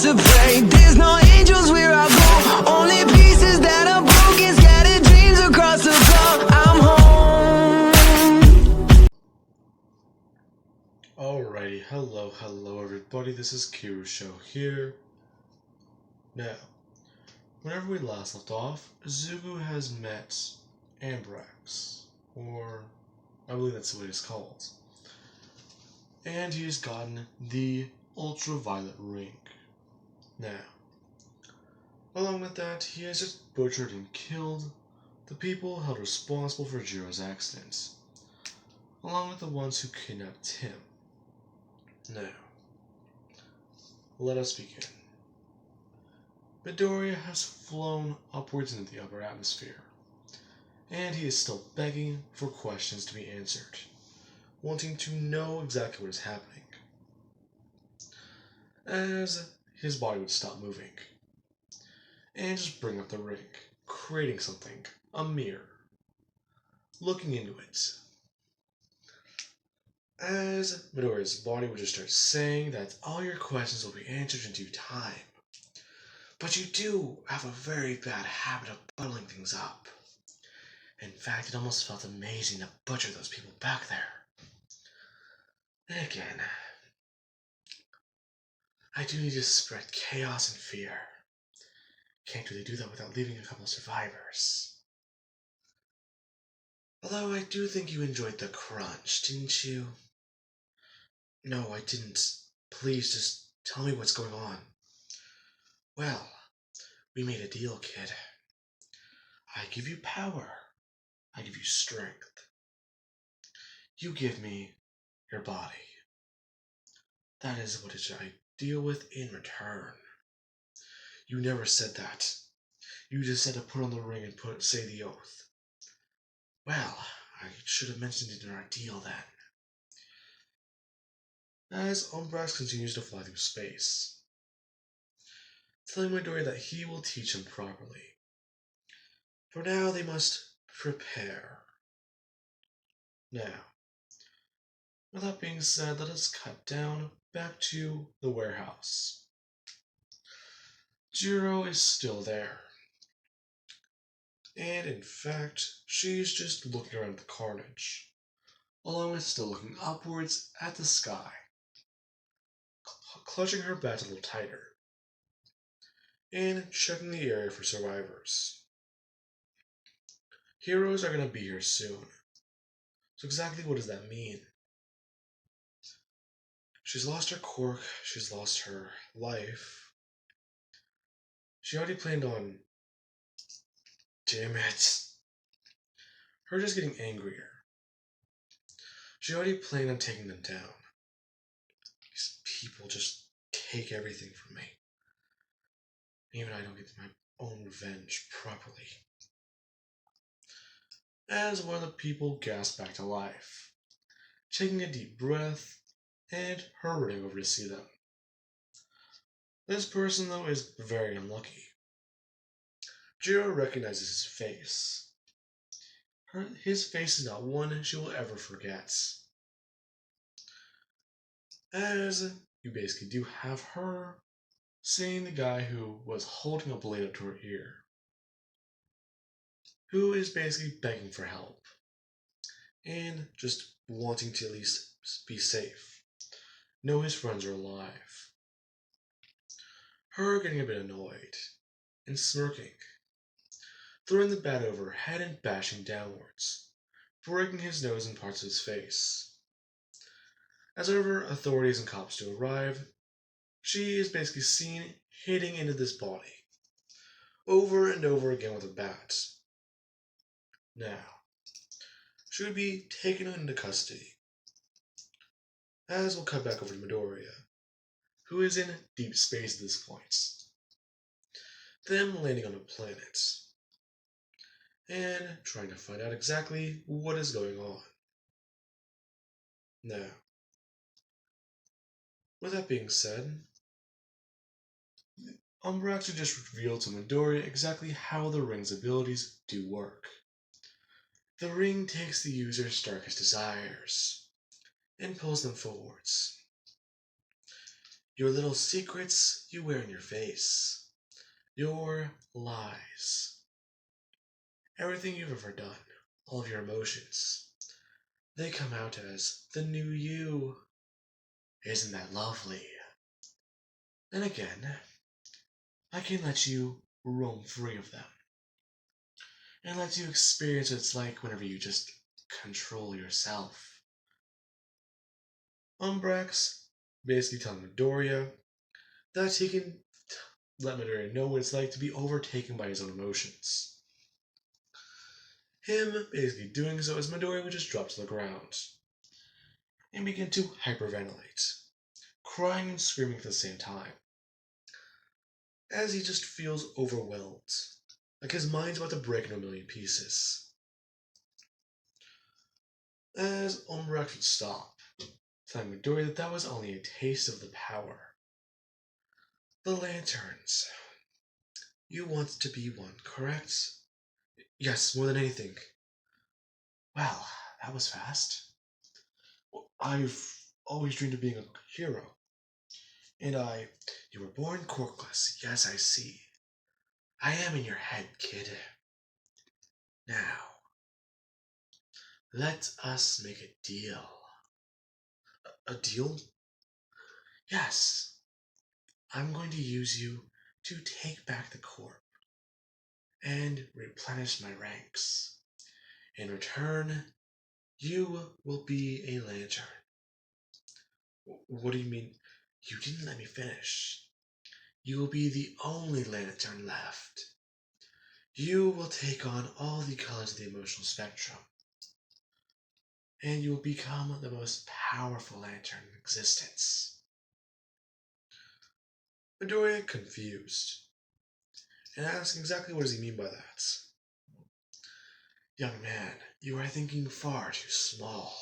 to pray. There's no angels where I go, only pieces that are broken, scattered dreams across the floor. I'm home. Alrighty, hello everybody, this is Show here. Now, whenever we last left off, Zugu has met Ambrax, or I believe that's what it's called. And he's gotten the Ultraviolet Ring. Now, along with that, he has just butchered and killed the people held responsible for Jiro's accident, along with the ones who kidnapped him. Now, let us begin. Midoriya has flown upwards into the upper atmosphere, and he is still begging for questions to be answered, wanting to know exactly what is happening. As his body would stop moving, and just bring up the ring, creating something, a mirror, looking into it. As Midoriya's body would just start saying that all your questions will be answered in due time. But you do have a very bad habit of bottling things up. In fact, it almost felt amazing to butcher those people back there. And again, I do need to spread chaos and fear. Can't really do that without leaving a couple survivors. Although I do think you enjoyed the crunch, didn't you? No, I didn't. Please just tell me what's going on. Well, we made a deal, kid. I give you power. I give you strength. You give me your body. That is what I deal with in return. You never said that. You just said to put on the ring and say the oath. Well, I should have mentioned it in our deal then. As Ambrax continues to fly through space, telling Midoriya that he will teach him properly. For now, they must prepare. Now, with that being said, let us cut down back to the warehouse. Jiro is still there. And in fact, she's just looking around at the carnage, along with still looking upwards at the sky, clutching her bat a little tighter, and checking the area for survivors. Heroes are going to be here soon. So exactly what does that mean? She's lost her quirk, she's lost her life. She already planned on... Damn it. Her just getting angrier. She already planned on taking them down. These people just take everything from me. Even I don't get my own revenge properly. As one of the people gasps back to life, taking a deep breath and hurrying over to see them. This person, though, is very unlucky. Jiro recognizes his face. His face is not one she will ever forget. As you basically do have her seeing the guy who was holding a blade up to her ear, who is basically begging for help, and just wanting to at least be safe, know his friends are alive. Her getting a bit annoyed, and smirking, throwing the bat over her head and bashing downwards, breaking his nose and parts of his face. As over authorities and cops do arrive, she is basically seen hitting into this body, over and over again with a bat. Now, she would be taken into custody, as we'll cut back over to Midoriya, who is in deep space at this point. Them landing on a planet, and trying to find out exactly what is going on. Now, with that being said, Ambrax would just reveal to Midoriya exactly how the ring's abilities do work. The ring takes the user's darkest desires and pulls them forwards. Your little secrets you wear in your face. Your lies. Everything you've ever done. All of your emotions. They come out as the new you. Isn't that lovely? And again, I can let you roam free of them. And let you experience what it's like whenever you just control yourself. Umbrax basically telling Midoriya that he can let Midoriya know what it's like to be overtaken by his own emotions. Him basically doing so as Midoriya would just drop to the ground and begin to hyperventilate, crying and screaming at the same time, as he just feels overwhelmed, like his mind's about to break into a million pieces. As Umbrax would stop, telling Midoriya that that was only a taste of the power. The lanterns. You want to be one, correct? Yes, more than anything. Well, that was fast. I've always dreamed of being a hero. And you were born corkless. Yes, I see. I am in your head, kid. Now, let us make a deal. A deal? Yes. I'm going to use you to take back the corp and replenish my ranks. In return, you will be a lantern. What do you mean? You didn't let me finish. You will be the only lantern left. You will take on all the colors of the emotional spectrum. And you will become the most powerful lantern in existence. Midoriya confused, and asked exactly what does he mean by that. Young man, you are thinking far too small.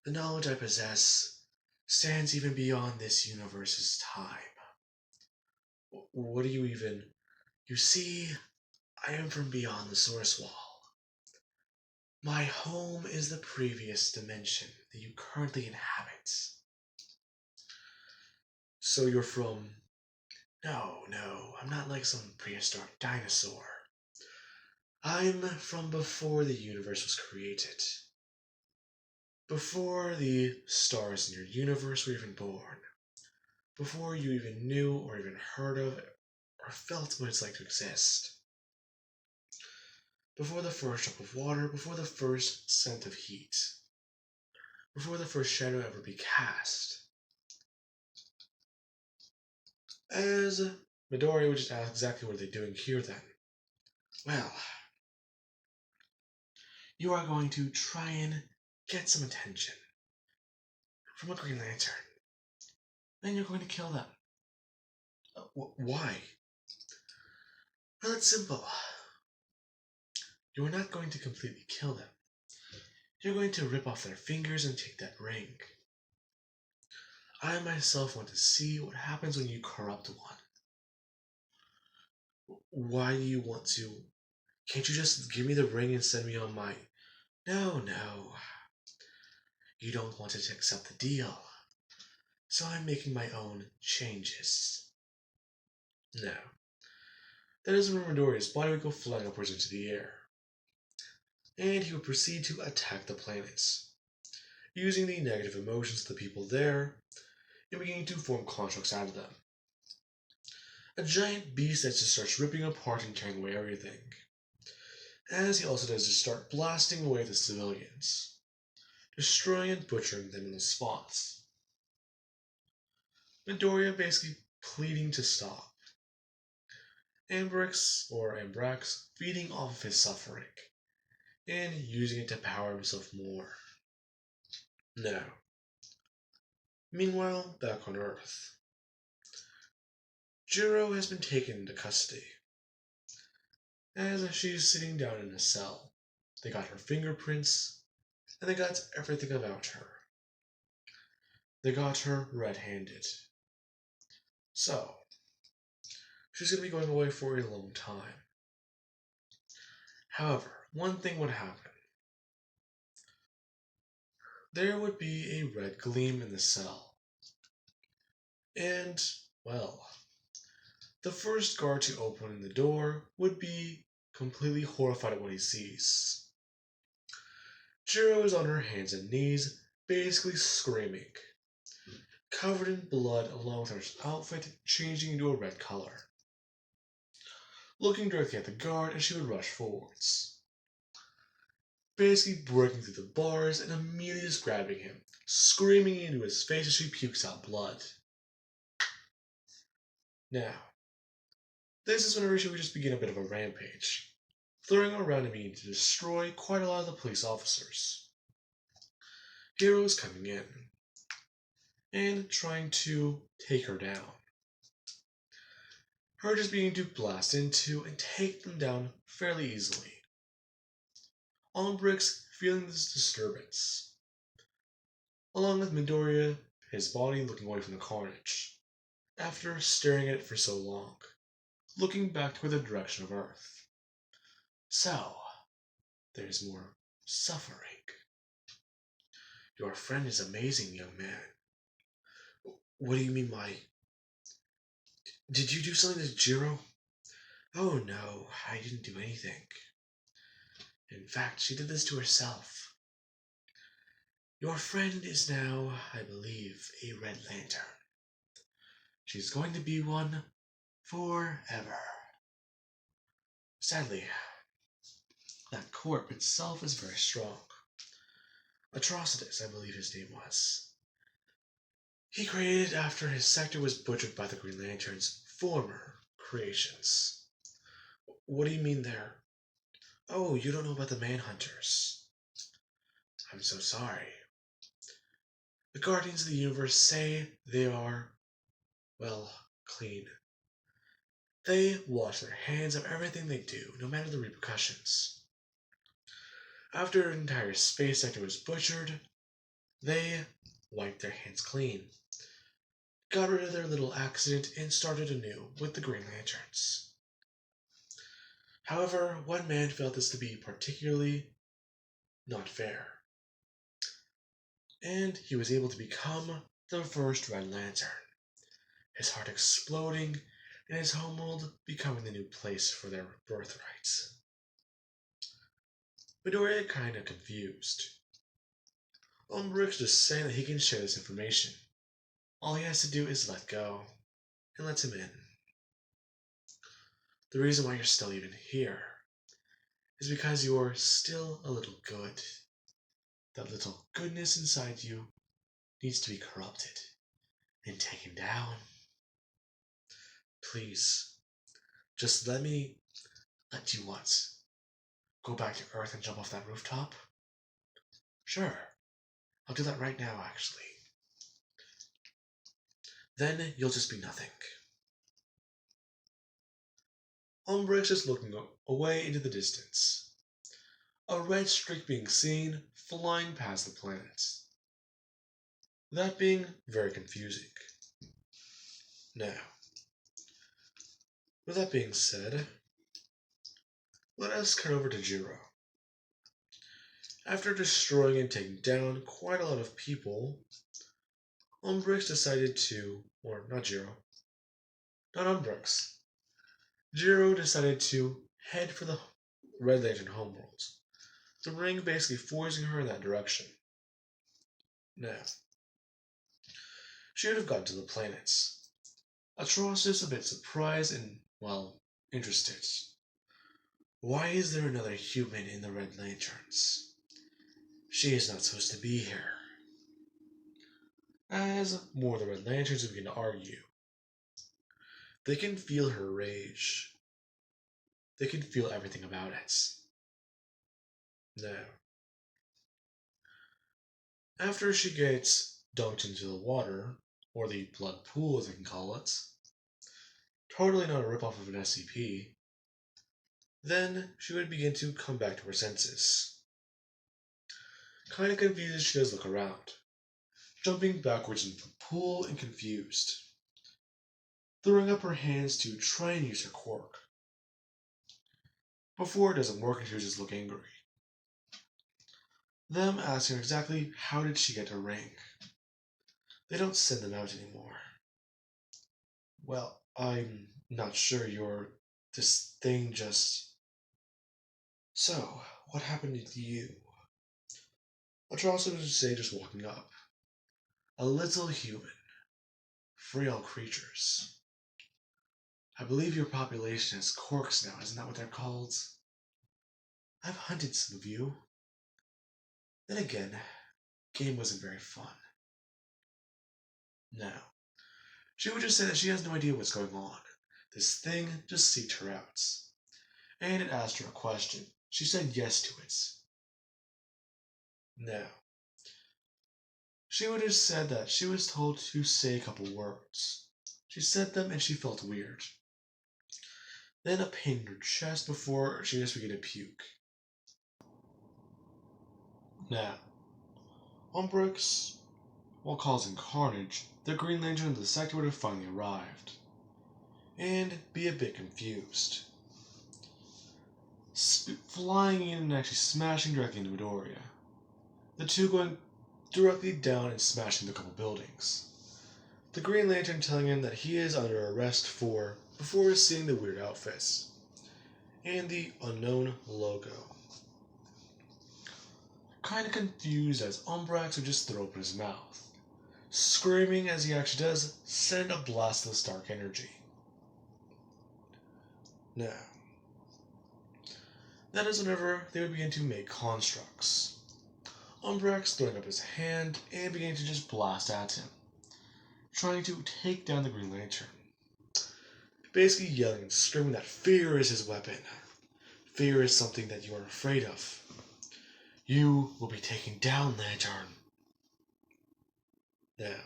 The knowledge I possess stands even beyond this universe's time. What do you even... You see, I am from beyond the source wall. My home is the previous dimension that you currently inhabit. So you're from... No, I'm not like some prehistoric dinosaur. I'm from before the universe was created. Before the stars in your universe were even born. Before you even knew or even heard of or felt what it's like to exist. Before the first drop of water, before the first scent of heat. Before the first shadow ever be cast. As Midoriya would just ask exactly what are they doing here then. Well, you are going to try and get some attention from a Green Lantern. Then you're going to kill them. Why? Well, it's simple. You're not going to completely kill them. You're going to rip off their fingers and take that ring. I myself want to see what happens when you corrupt one. Why do you want to? Can't you just give me the ring and send me on my... No. You don't want to accept the deal. So I'm making my own changes. No. That is when Midoriya's body would go flying upwards into the air. And he would proceed to attack the planets, using the negative emotions of the people there, and beginning to form constructs out of them. A giant beast that just starts ripping apart and tearing away everything. As he also does just start blasting away the civilians, destroying and butchering them in the spots. Midoriya basically pleading to stop. Ambrax feeding off of his suffering, and using it to power himself more. No. Meanwhile, back on Earth, Jiro has been taken into custody. As she is sitting down in a cell, they got her fingerprints, and they got everything about her. They got her red-handed. So, she's going to be going away for a long time. However, one thing would happen. There would be a red gleam in the cell. And, well, the first guard to open the door would be completely horrified at what he sees. Jiro is on her hands and knees, basically screaming, covered in blood along with her outfit changing into a red color. Looking directly at the guard as she would rush forwards, basically breaking through the bars and immediately just grabbing him, screaming into his face as she pukes out blood. Now, this is whenever she would just begin a bit of a rampage, throwing around and beginning to destroy quite a lot of the police officers. Jiro is coming in and trying to take her down. Her just beginning to blast into and take them down fairly easily. Ombrix feeling this disturbance, along with Midoriya, his body looking away from the carnage, after staring at it for so long, looking back toward the direction of Earth. So, there's more suffering. Your friend is amazing, young man. What do you mean by... Did you do something to Jiro? Oh no, I didn't do anything. In fact, she did this to herself. Your friend is now, I believe, a Red Lantern. She's going to be one forever. Sadly, that corp itself is very strong. Atrocitus, I believe his name was. He created after his sector was butchered by the Green Lantern's former creations. What do you mean there? Oh, you don't know about the Manhunters. I'm so sorry. The Guardians of the Universe say they are, well, clean. They wash their hands of everything they do, no matter the repercussions. After an entire space sector was butchered, they wiped their hands clean, got rid of their little accident, and started anew with the Green Lanterns. However, one man felt this to be particularly not fair, and he was able to become the first Red Lantern, his heart exploding and his homeworld becoming the new place for their birthrights. Midoriya kinda confused. Umbrix just saying that he can share this information. All he has to do is let go, and lets him in. The reason why you're still even here is because you're still a little good. That little goodness inside you needs to be corrupted and taken down. Please, just let me let you once. Go back to Earth and jump off that rooftop? Sure, I'll do that right now, actually. Then you'll just be nothing. Umbrix is looking away into the distance. A red streak being seen flying past the planet. That being very confusing. Now, with that being said, let us cut over to Jiro. After destroying and taking down quite a lot of people, Umbrix decided to, or not Jiro, not Umbrix. Jiro decided to head for the Red Lantern homeworlds, the ring basically forcing her in that direction. Now, she would have gotten to the planets. Atrocitus a bit surprised and, well, interested. Why is there another human in the Red Lanterns? She is not supposed to be here. As more of the Red Lanterns begin to argue, they can feel her rage. They can feel everything about it. Now, after she gets dunked into the water, or the blood pool as they can call it, totally not a ripoff of an SCP, then she would begin to come back to her senses. Kinda confused, she does look around, jumping backwards into the pool and confused, throwing up her hands to try and use her quirk. Before it doesn't work and she would just look angry. Them asking her exactly how did she get her ring. They don't send them out anymore. Well, I'm not sure this thing just. So, what happened to you? Atrocitus would say, just walking up. A little human. Frail creatures. I believe your population is corks now, isn't that what they're called? I've hunted some of you. Then again, game wasn't very fun. Now, she would just say that she has no idea what's going on. This thing just seeked her out. And it asked her a question. She said yes to it. Now, she would have said that she was told to say a couple words. She said them and she felt weird. Then a pain in her chest before she just began to puke. Now, on bricks, while causing carnage, the Green Lantern of the sector would have finally arrived, and be a bit confused. Flying in and actually smashing directly into Midoriya. The two going directly down and smashing the couple buildings. The Green Lantern telling him that he is under arrest before seeing the weird outfits and the unknown logo. Kinda confused as Umbrax would just throw open his mouth, screaming as he actually does send a blast of this dark energy. Now, that is whenever they would begin to make constructs. Umbrax throwing up his hand and beginning to just blast at him, trying to take down the Green Lantern. Basically yelling and screaming that fear is his weapon. Fear is something that you are afraid of. You will be taken down, Lantern. Now,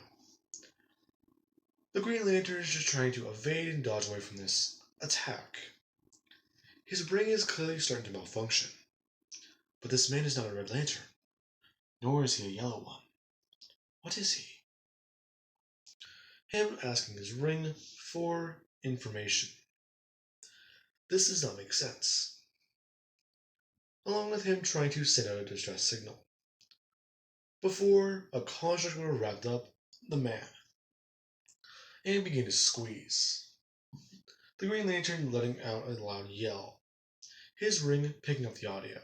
the Green Lantern is just trying to evade and dodge away from this attack. His brain is clearly starting to malfunction. But this man is not a Red Lantern, nor is he a yellow one. What is he? Him asking his ring for information. This does not make sense. Along with him trying to send out a distress signal. Before a construct would have wrapped up the man and began to squeeze. The Green Lantern letting out a loud yell, his ring picking up the audio.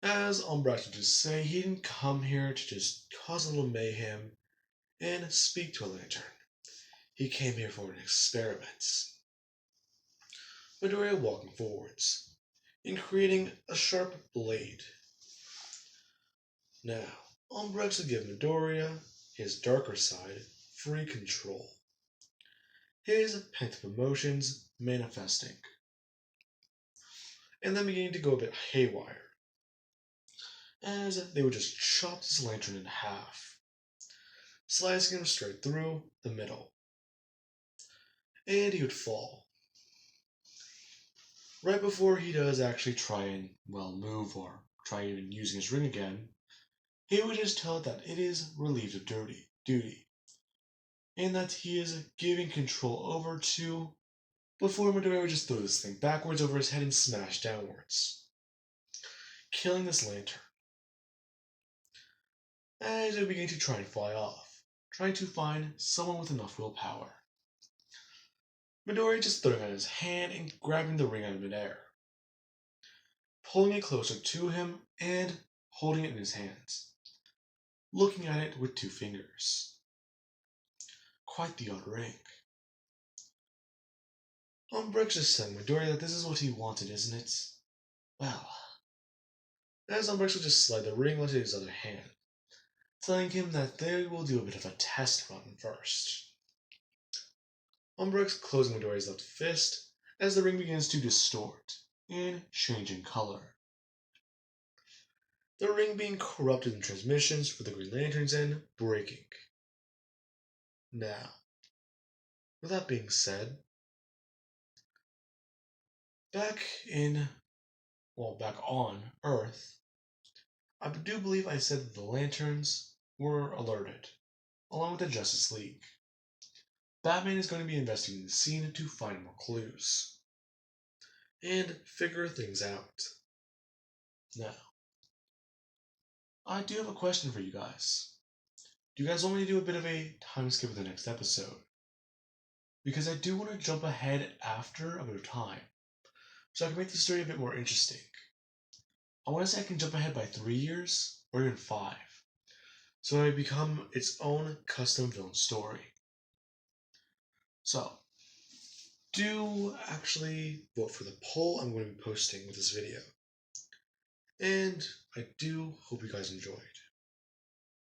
As Umbrax would just say, he didn't come here to just cause a little mayhem and speak to a lantern. He came here for an experiment. Midoriya walking forwards and creating a sharp blade. Now, Umbrax would give Midoriya, his darker side, free control. His pent-up emotions manifesting. And then beginning to go a bit haywire, as they would just chop this lantern in half, slicing him straight through the middle. And he would fall. Right before he does actually try and, move or try even using his ring again, he would just tell it that it is relieved of duty, and that he is giving control over to, before Midoriya would just throw this thing backwards over his head and smash downwards, killing this lantern. As it began to try and fly off, trying to find someone with enough willpower. Midoriya just throwing out his hand and grabbing the ring out of midair, pulling it closer to him and holding it in his hands, looking at it with 2 fingers. Quite the odd ring. Umbrax is telling Midoriya that this is what he wanted, isn't it? Well, as Umbrax would just slide the ring onto his other hand, telling him that they will do a bit of a test run first. Umbrax closing Midoriya's left fist as the ring begins to distort and change in color. The ring being corrupted in transmissions for the Green Lanterns and breaking. Now, with that being said, back on Earth, I do believe I said that the Lanterns were alerted, along with the Justice League. Batman is going to be investigating the scene to find more clues and figure things out. Now, I do have a question for you guys. Do you guys want me to do a bit of a time skip of the next episode? because I do want to jump ahead after a bit of time, so I can make the story a bit more interesting. I want to say I can jump ahead by 3 years, or even 5, so it might become its own custom villain story. So, do actually vote for the poll I'm going to be posting with this video. And I do hope you guys enjoyed.